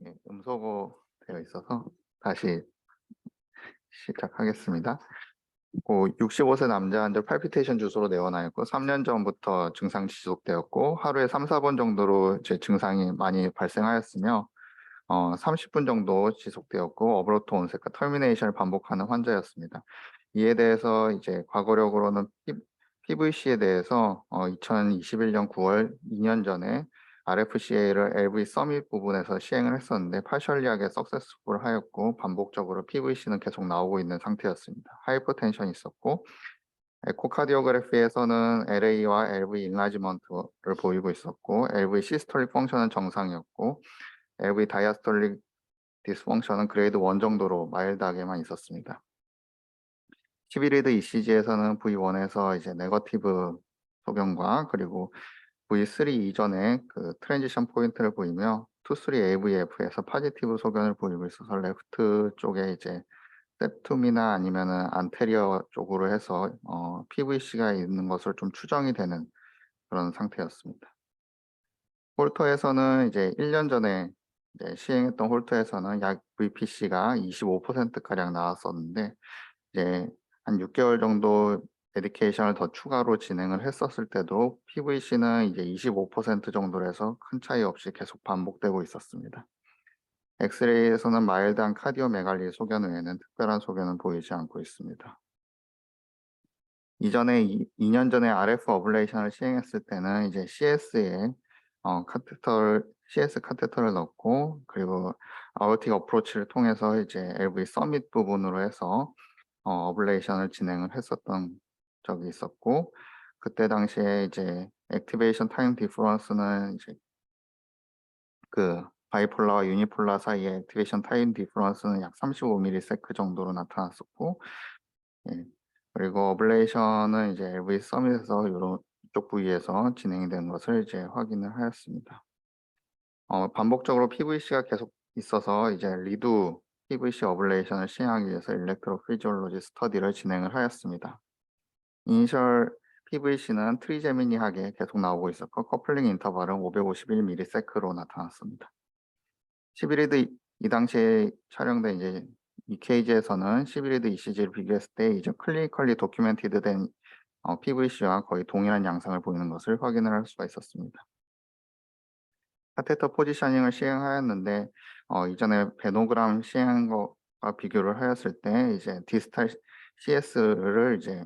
예, 음소거 되어 있어서 다시 시작하겠습니다. 65세 남자 환자 팔피테이션 주소로 내원하였고 3년 전부터 증상 지속되었고 하루에 3, 4번 정도로 제 증상이 많이 발생하였으며 30분 정도 지속되었고 오버로트 온셋과 터미네이션을 반복하는 환자였습니다. 이에 대해서 이제 과거력으로는 PVC에 대해서 2021년 9월 2년 전에 RFCA를 LV 서밋 부분에서 시행을 했었는데 파셜리하게 석세스풀 하였고 반복적으로 PVC는 계속 나오고 있는 상태였습니다. 하이퍼텐션이 있었고 에코카디오그래피에서는 LA와 LV 인라지먼트를 보이고 있었고 LV 시스톨릭 펑션은 정상이었고 LV 다이아스톨릭 디스펑션은 그레이드 1 정도로 마일드하게만 있었습니다. 11리드 ECG에서는 V1에서 이제 네거티브 소견과 그리고 V3 이전에 그 트랜지션 포인트를 보이며 2, 3 AVF에서 포지티브 소견을 보이고 있어서 레프트 쪽에 이제 septum이나 아니면은 안테리어 쪽으로 해서 PVC가 있는 것을 좀 추정이 되는 그런 상태였습니다. 홀터에서는 이제 1년 전에 이제 시행했던 홀터에서는 약 VPC가 25%가량 나왔었는데 이제 한 6개월 정도 메디케이션을 더 추가로 진행을 했었을 때도 PVC는 이제 25% 정도로 해서 큰 차이 없이 계속 반복되고 있었습니다. 엑스레이에서는 마일드한 카디오메갈리 소견 외에는 특별한 소견은 보이지 않고 있습니다. 이전에 2년 전에 RF 어블레이션을 시행했을 때는 이제 CS에 CS 카테터를 넣고 그리고 아우틱 어프로치를 통해서 이제 LV 서밋 부분으로 해서 어블레이션을 진행을 했었던 적이 있었고 그때 당시에 이제 액티베이션 타임 디퍼런스는 이제 그 바이폴라와 유니폴라 사이의 액티베이션 타임 디퍼런스는 약 35ms 정도로 나타났었고 예. 그리고 어블레이션은 이제 LV 서밋에서 요런 이쪽 부위에서 진행이 된 것을 이제 확인을 하였습니다. 반복적으로 PVC가 계속 있어서 이제 리두 PVC 어블레이션을 시행하기 위해서 일렉트로피지올로지 스터디를 진행을 하였습니다. 이니셜 PVC는 트리제미니하게 계속 나오고 있었고 커플링 인터벌은 551ms로 나타났습니다. 11리드 이 당시에 촬영된 이제 EKG에서는 11리드 ECG를 비교했을 때 이제 클리니컬리 도큐멘티드된 PVC와 거의 동일한 양상을 보이는 것을 확인을 할 수가 있었습니다. 카테터 포지셔닝을 시행하였는데 이전에 베노그램 시행한 것과 비교를 하였을 때 이제 디스탈 CS를 이제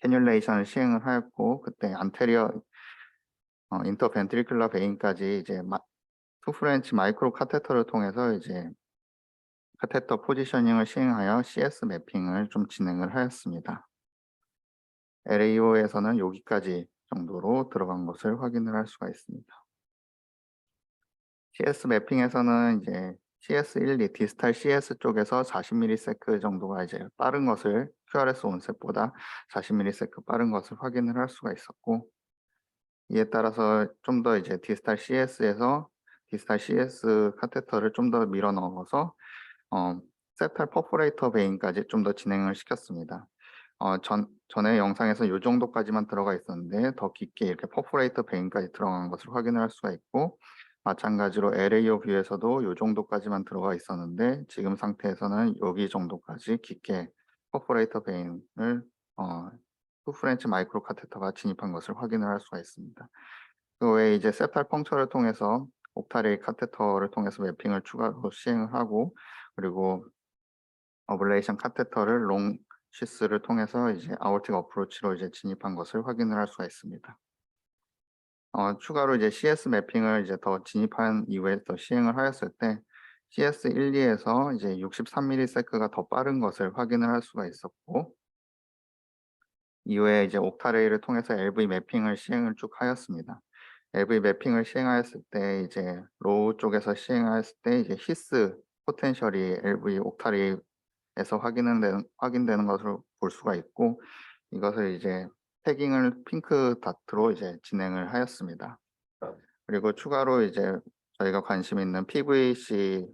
캐뉼레이션을 시행을 하였고 그때 안테리어 인터벤트리큘러 베인까지 이제 투프렌치 마이크로 카테터를 통해서 이제 카테터 포지셔닝을 시행하여 CS 매핑을 좀 진행을 하였습니다. LAO에서는 여기까지 정도로 들어간 것을 확인을 할 수가 있습니다. CS 매핑에서는 이제 CS1, 디스탈 CS 쪽에서 40ms 정도가 이제 빠른 것을 QRS 온셋보다 40ms 빠른 것을 확인을 할 수가 있었고 이에 따라서 좀 더 이제 디스탈 CS에서 디스탈 CS 카테터를 좀 더 밀어 넣어서 세탈 퍼포레이터 베인까지 좀 더 진행을 시켰습니다. 전에 영상에서 이 정도까지만 들어가 있었는데 더 깊게 이렇게 퍼포레이터 베인까지 들어간 것을 확인을 할 수가 있고 마찬가지로 LAO 뷰에서도 이 정도까지만 들어가 있었는데 지금 상태에서는 여기 정도까지 깊게 퍼포레이터 베인을 투프렌치 마이크로 카테터가 진입한 것을 확인을 할 수가 있습니다. 그 외에 이제 세탈 펑처를 통해서 옥타레이 카테터를 통해서 매핑을 추가로 시행을 하고 그리고 어블레이션 카테터를 롱 시스를 통해서 이제 아우팅 어프로치로 이제 진입한 것을 확인을 할 수가 있습니다. 추가로 이제 CS 매핑을 이제 더 진입한 이후에 더 시행을 하였을 때 CS 1, 2에서 이제 63ms가 더 빠른 것을 확인을 할 수가 있었고 이후에 이제 옥타레이를 통해서 LV 매핑을 시행을 쭉 하였습니다. LV 매핑을 시행하였을 때 이제 로우 쪽에서 시행하였을 때 이제 히스 포텐셜이 LV 옥타레이에서 확인되는 것을 볼 수가 있고 이것을 이제 태깅을 핑크 다트로 이제 진행을 하였습니다. 그리고 추가로 이제 저희가 관심 있는 PVC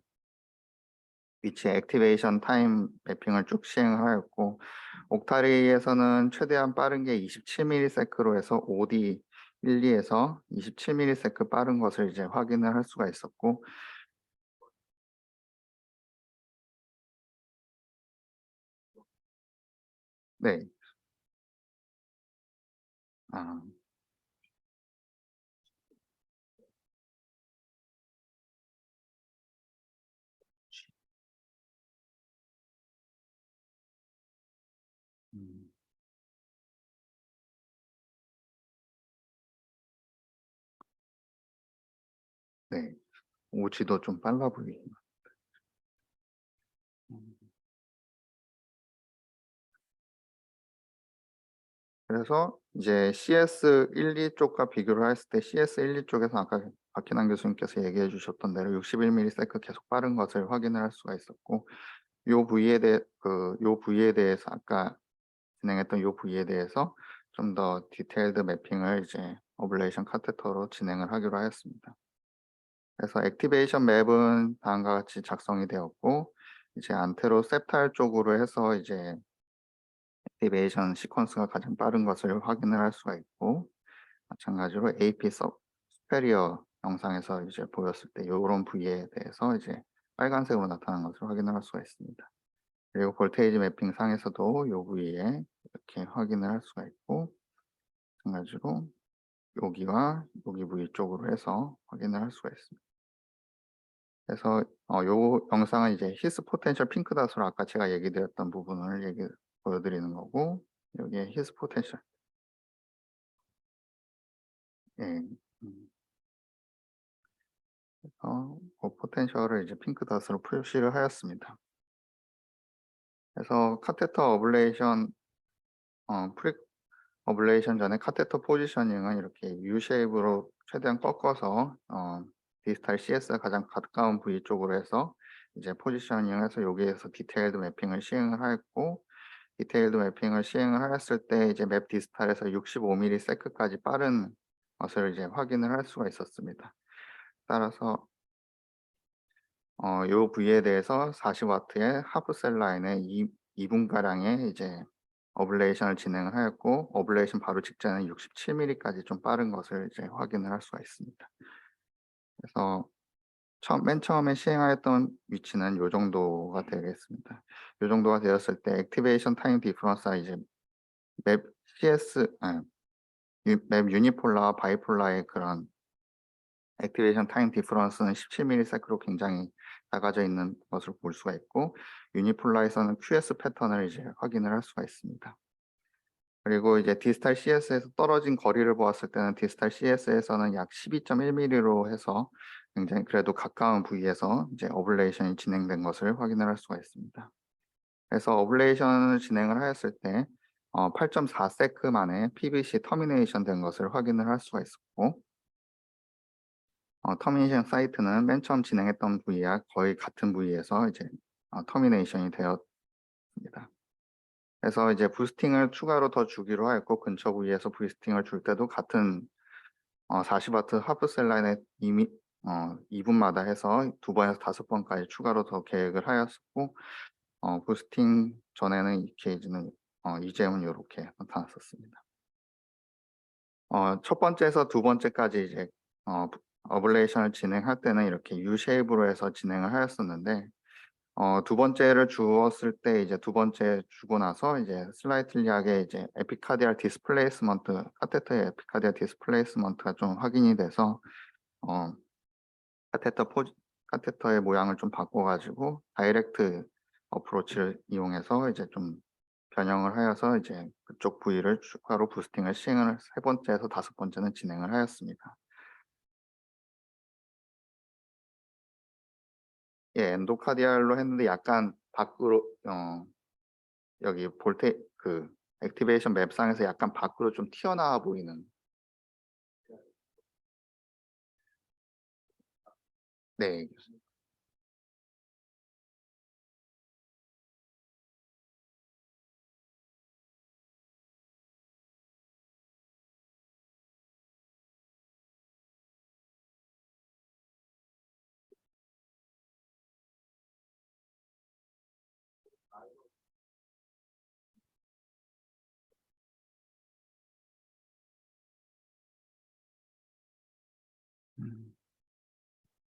위치 액티베이션 타임 매핑을 쭉 시행을 하였고 옥타리에서는 최대한 빠른 게 27ms로 해서 OD 1, 2에서 27ms 빠른 것을 이제 확인을 할 수가 있었고 네. 아 음 네. 오지도 좀 빨라 보이고. 음. 그래서 이제 CS 1-2 쪽과 비교를 했을 때 CS 1-2 쪽에서 아까 박희남 교수님께서 얘기해 주셨던 대로 61 밀리세컨 계속 빠른 것을 확인을 할 수가 있었고, 요 부위에 대해서 아까 진행했던 요 부위에 대해서 좀 더 디테일드 매핑을 이제 어블레이션 카테터로 진행을 하기로 하였습니다. 그래서 액티베이션 맵은 다음과 같이 작성이 되었고, 이제 안테로셉탈 쪽으로 해서 이제 액티베이션 시퀀스가 가장 빠른 것을 확인을 할 수가 있고, 마찬가지로 AP 서 superior 영상에서 이제 보였을 때 요런 부위에 대해서 이제 빨간색으로 나타나는 것을 확인을 할 수가 있습니다. 그리고 볼테이지 매핑 상에서도 요 부위에 이렇게 확인을 할 수가 있고, 마찬가지로 여기와 여기 부위 쪽으로 해서 확인을 할 수가 있습니다. 그래서 요 영상은 이제 히스 포텐셜 핑크 닷으로 아까 제가 얘기 드렸던 부분을 보여드리는 거고, 여기에 히스 포텐셜. 예. 음. 그 포텐셜을 이제 핑크 닷으로 표시를 하였습니다. 그래서 카테터 어블레이션 프리 어블레이션 전에 카테터 포지셔닝은 이렇게 U 쉐입으로 최대한 꺾어서 디스탈 CS가 가장 가까운 부위 쪽으로 해서 이제 포지셔닝을 해서 여기에서 디테일드 매핑을 시행을 하였고, 디테일드 매핑을 시행을 하였을 때 이제 맵 디스탈에서 65 밀리세컨까지 빠른 것을 이제 확인을 할 수가 있었습니다. 따라서 요 부위에 대해서 40 와트의 하프 셀 라인에 2분 가량의 이제 어블레이션을 진행을 하였고, 어블레이션 바로 직전에 67 밀리까지 좀 빠른 것을 이제 확인을 할 수가 있습니다. 그래서 맨 처음에 시행하였던 위치는 요 정도가 되겠습니다. 요 정도가 되었을 때 액티베이션 타임 디퍼런스가 이제 맵 CS 맵 유니폴라와 바이폴라의 그런 액티베이션 타임 디퍼런스는 17 밀리세컨으로 굉장히 작아져 있는 것을 볼 수가 있고, 유니폴라에서는 QS 패턴을 이제 확인을 할 수가 있습니다. 그리고 이제 디스탈 CS에서 떨어진 거리를 보았을 때는 디스탈 CS에서는 약 12.1 밀리로 해서 굉장히 그래도 가까운 부위에서 이제 어블레이션이 진행된 것을 확인을 할 수가 있습니다. 그래서 어블레이션을 진행을 하였을 때 8.4 세크 만에 PVC 터미네이션 된 것을 확인을 할 수가 있었고, 터미네이션 사이트는 맨 처음 진행했던 부위와 거의 같은 부위에서 이제 터미네이션이 되었습니다. 그래서 이제 부스팅을 추가로 더 주기로 하였고, 근처 부위에서 부스팅을 줄 때도 같은 40 와트 하프 셀 라인에 이미 2 분마다 해서 2 번에서 5 번까지 추가로 더 계획을 하였었고, 부스팅 전에는 이 케이지는 이제는 요렇게 나타났었습니다. 첫 번째에서 두 번째까지 이제 어블레이션을 진행할 때는 이렇게 U 쉐입으로 해서 진행을 하였었는데, 두 번째를 주었을 때 이제 두 번째 주고 나서 이제 슬라이틀리하게 이제 에피카디알 디스플레이스먼트 카테터의 에피카디알 디스플레이스먼트가 좀 확인이 돼서 어 카테터 포지 카테터의 모양을 좀 바꿔 가지고 다이렉트 어프로치를 이용해서 이제 좀 변형을 하여서 이제 그쪽 부위를 추가로 부스팅을 시행을 세 번째에서 다섯 번째는 진행을 하였습니다. 예, 엔도카디알로 했는데 약간 밖으로 여기 볼테 그 액티베이션 맵상에서 약간 밖으로 좀 튀어나와 보이는. 네.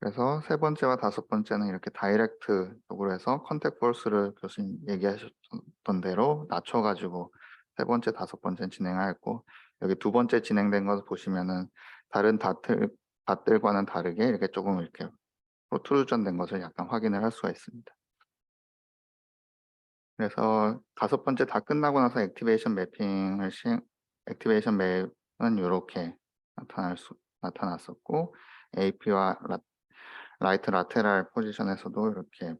그래서 세 번째와 다섯 번째는 이렇게 다이렉트 쪽으로 해서 컨택 포스를 교수님 얘기하셨던 대로 낮춰 가지고 세 번째, 다섯 번째는 진행하였고, 여기 두 번째 진행된 것 보시면은 다른 닷들과는 다르게 이렇게 조금 이렇게 프로트루전 것을 약간 확인을 할 수가 있습니다. 그래서 다섯 번째 다 끝나고 나서 액티베이션 맵은 요렇게 나타났었고, AP와 라이트 라테랄 포지션에서도 이렇게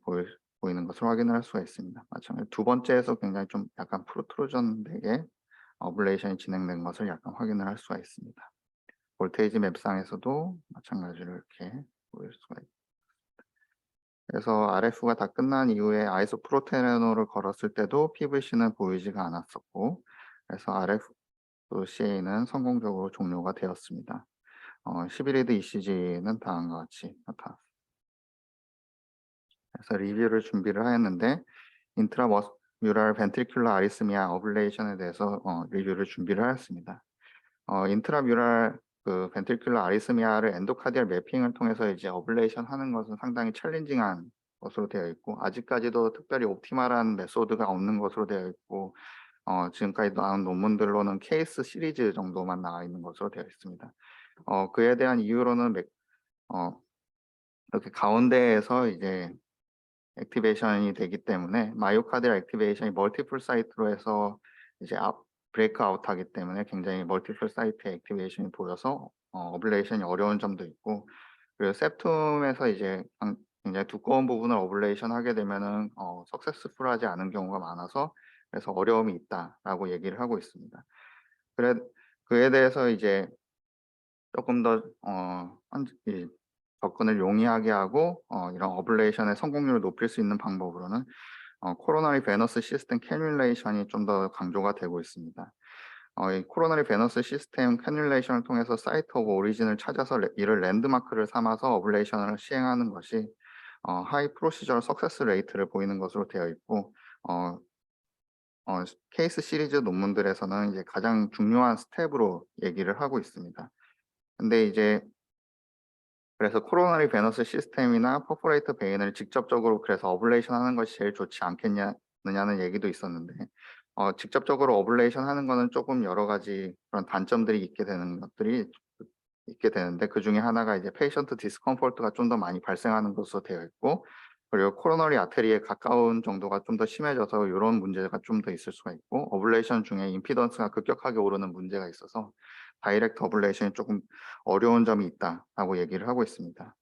보이는 것을 확인을 할 수가 있습니다. 마찬가지로 두 번째에서 굉장히 좀 약간 프로트루전 되게 어블레이션이 진행된 것을 약간 확인을 할 수가 있습니다. 볼테이지 맵상에서도 마찬가지로 이렇게 보일 수가 있습니다. 그래서 RF가 다 끝난 이후에 아이소프로테노를 걸었을 때도 PVC는 보이지가 않았었고, 그래서 RF CA는 성공적으로 종료가 되었습니다. 11리드 ECG는 다음과 같이 나타났습니다. 그래서 리뷰를 준비를 하였는데, 인트라뮤럴 벤트리큘러 아리스미아 어블레이션에 대해서 리뷰를 준비를 하였습니다. 인트라뮤럴 그 벤트리큘러 아리스미아를 엔도카디알 매핑을 통해서 이제 어블레이션 하는 것은 상당히 챌린징한 것으로 되어 있고, 아직까지도 특별히 옵티멀한 메소드가 없는 것으로 되어 있고, 지금까지 나온 논문들로는 케이스 시리즈 정도만 나와 있는 것으로 되어 있습니다. 그에 대한 이유로는 이렇게 가운데에서 이제 액티베이션이 되기 때문에, 마이오카디알 액티베이션이 멀티플 사이트로 해서 이제 브레이크 아웃하기 때문에 굉장히 멀티플 사이트의 액티베이션이 보여서 어블레이션이 어려운 점도 있고, 그리고 septum에서 이제 굉장히 두꺼운 부분을 어블레이션 하게 되면은 석세스풀하지 않은 경우가 많아서, 그래서 어려움이 있다라고 얘기를 하고 있습니다. 그래 그에 대해서 이제 조금 더 접근을 용이하게 하고 이런 어블레이션의 성공률을 높일 수 있는 방법으로는 코로나리 베너스 시스템 캐뉼레이션이 좀 더 강조가 되고 있습니다. 이 코로나리 베너스 시스템 캐뉼레이션을 통해서 사이트 오브 오리진을 찾아서 이를 랜드마크를 삼아서 어블레이션을 시행하는 것이 하이 프로시저럴 석세스 레이트를 보이는 것으로 되어 있고, 어, 케이스 시리즈 논문들에서는 이제 가장 중요한 스텝으로 얘기를 하고 있습니다. 근데 이제 그래서 코로나리 베너스 시스템이나 퍼포레이터 베인을 직접적으로 그래서 어블레이션 하는 것이 제일 좋지 않겠냐는 얘기도 있었는데, 직접적으로 어블레이션 하는 거는 조금 여러 가지 그런 단점들이 있게 되는데, 그 중에 하나가 이제 페이션트 디스컴포트가 좀 더 많이 발생하는 것으로 되어 있고, 그리고 코로너리 아테리에 가까운 정도가 좀 더 심해져서 이런 문제가 좀 더 있을 수가 있고, 어블레이션 중에 임피던스가 급격하게 오르는 문제가 있어서 다이렉트 어블레이션이 조금 어려운 점이 있다라고 얘기를 하고 있습니다.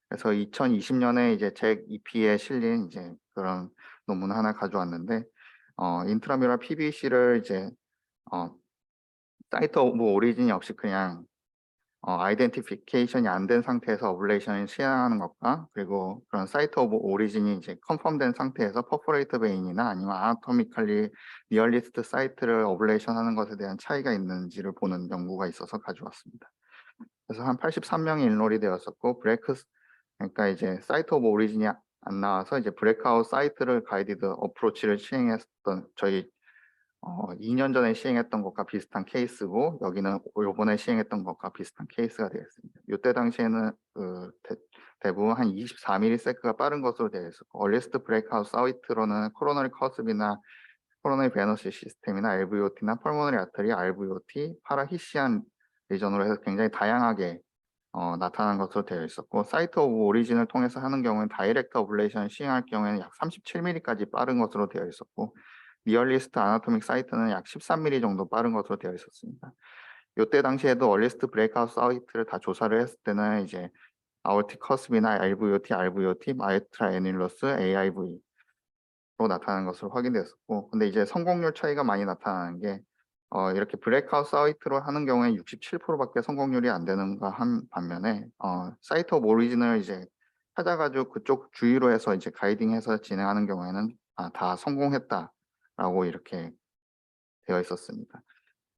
그래서 2020년에 이제 잭 EP에 실린 이제 그런 논문 하나 가져왔는데, 인트라뮤럴 PVC를 이제 어, 사이트 오브 오리진이 없이 그냥 아이덴티피케이션이 안 된 상태에서 어블레이션을 시행하는 것과, 그리고 그런 사이트 오브 오리진이 이제 컨펌된 상태에서 퍼포레이터 베인이나 아니면 아나토미칼리 리얼리스트 사이트를 어블레이션 하는 것에 대한 차이가 있는지를 보는 연구가 있어서 가져왔습니다. 그래서 한 83명이 인롤이 되었었고, 그러니까 이제 사이트 오브 오리진이 안 나와서 이제 브레이크아웃 사이트를 가이디드 어프로치를 시행했던, 저희 2년 전에 시행했던 것과 비슷한 케이스고, 여기는 요번에 시행했던 것과 비슷한 케이스가 되겠습니다. 이때 당시에는 대부분 한 24ms가 빠른 것으로 되어 있었고, 얼리스트 브레이크아웃 사이트로는 코로너리 커스비나 코로너리 베너스 시스템이나 LVOT나 펄모너리 아터리, RVOT, 파라히시안 리전으로 해서 굉장히 다양하게 나타난 것으로 되어 있었고, 사이트 오브 오리진을 통해서 하는 경우는 다이렉트 어블레이션을 시행할 경우에는 약 37mm까지 빠른 것으로 되어 있었고, 리얼리스트 아나토믹 사이트는 약 13mm 정도 빠른 것으로 되어 있었습니다. 이때 당시에도 얼리스트 브레이크아웃 사이트를 다 조사를 했을 때는 이제 아오티 커스비나 LVOT, RVOT, 마이트라 애닐러스, AIV로 나타나는 것으로 확인되었었고, 근데 이제 성공률 차이가 많이 나타나는 게 이렇게 브레이크아웃 사이트로 하는 경우에 67%밖에 성공률이 안 되는가 한 반면에, 사이트 오브 오리진을 이제 찾아가지고 그쪽 주위로 해서 이제 가이딩해서 진행하는 경우에는 다 성공했다라고 이렇게 되어 있었습니다.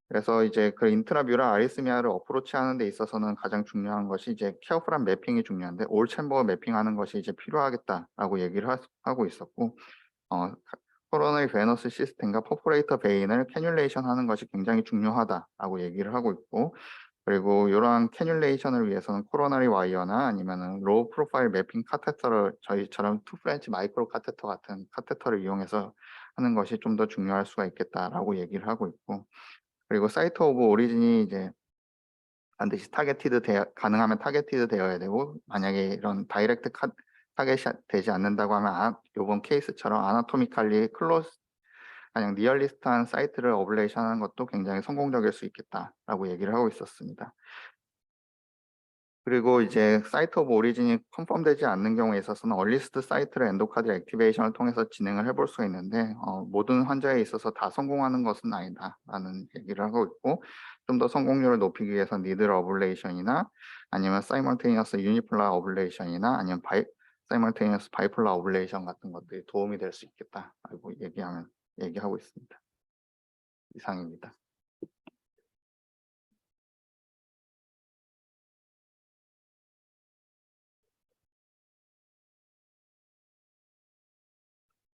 그래서 이제 그 인트라뮤럴 아리스미아를 어프로치 하는 데 있어서는 가장 중요한 것이 이제 케어풀한 매핑이 중요한데, 올 챔버 매핑하는 것이 이제 필요하겠다라고 얘기를 하고 있었고, 코로너리 베너스 시스템과 퍼포레이터 베인을 캐뉼레이션 하는 것이 굉장히 중요하다라고 얘기를 하고 있고, 그리고 이러한 캐뉼레이션을 위해서는 코로너리 와이어나 아니면은 로우 프로파일 매핑 카테터를 저희처럼 투 프렌치 마이크로 카테터 같은 카테터를 이용해서 하는 것이 좀 더 중요할 수가 있겠다라고 얘기를 하고 있고, 그리고 사이트 오브 오리진이 이제 반드시 타겟티드 가능하면 타겟티드 되어야 되고, 만약에 이런 다이렉트 타겟이 되지 않는다고 하면 요번 케이스처럼 아나토미칼리 클로즈 그냥 리얼리스트한 사이트를 어블레이션 하는 것도 굉장히 성공적일 수 있겠다라고 얘기를 하고 있었습니다. 그리고 이제 사이트 오브 오리진이 컨펌되지 않는 경우에 있어서는 얼리스트 사이트를 엔도카드 액티베이션을 통해서 진행을 해볼 수가 있는데, 모든 환자에 있어서 다 성공하는 것은 아니다라는 얘기를 하고 있고, 좀 더 성공률을 높이기 위해서 니들 어블레이션이나 아니면 사이멀테니어스 유니폴라 어블레이션이나 아니면 사이멀테니어스 바이폴라 어블레이션 같은 것들이 도움이 될 수 있겠다라고 얘기하고 있습니다. 이상입니다.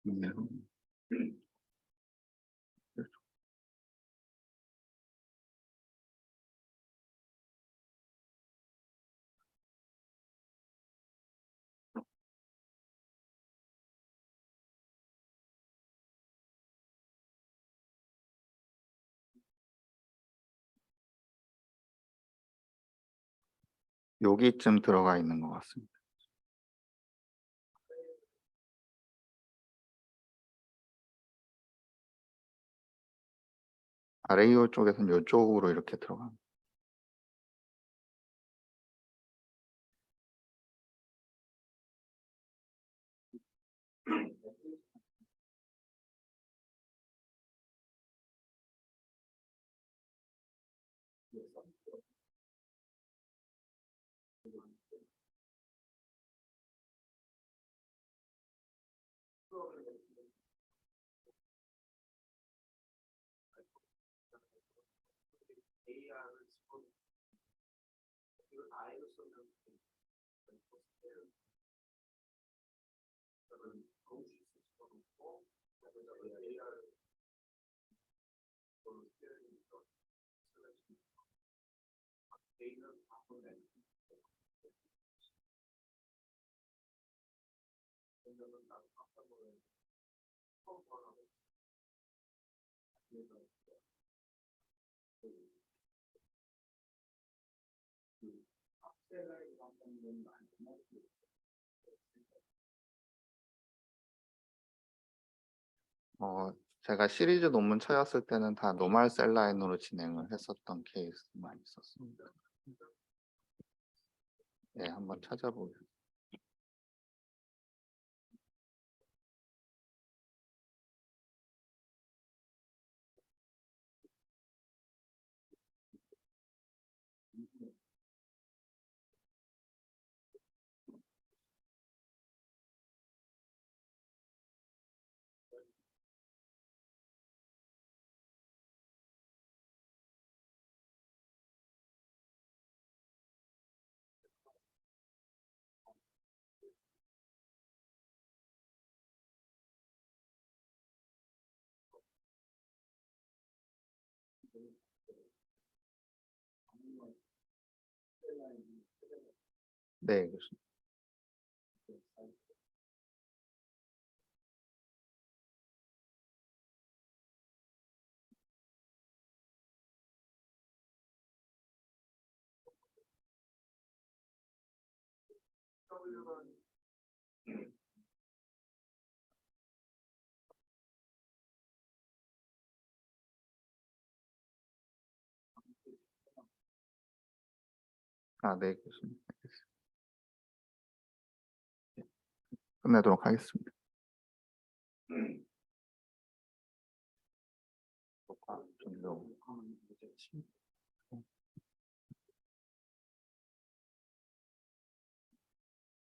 네. 여기쯤 들어가 있는 것 같습니다. 아레이오 쪽에서는 이쪽으로 이렇게 들어갑니다. 제가 시리즈 논문 찾았을 때는 다 노멀 셀 라인으로 진행을 했었던 케이스만 있었습니다. 네, 한번 찾아보겠습니다. 네, 그렇습니다. 네, 그렇습니다. 끝내도록 하겠습니다. 녹화 종료.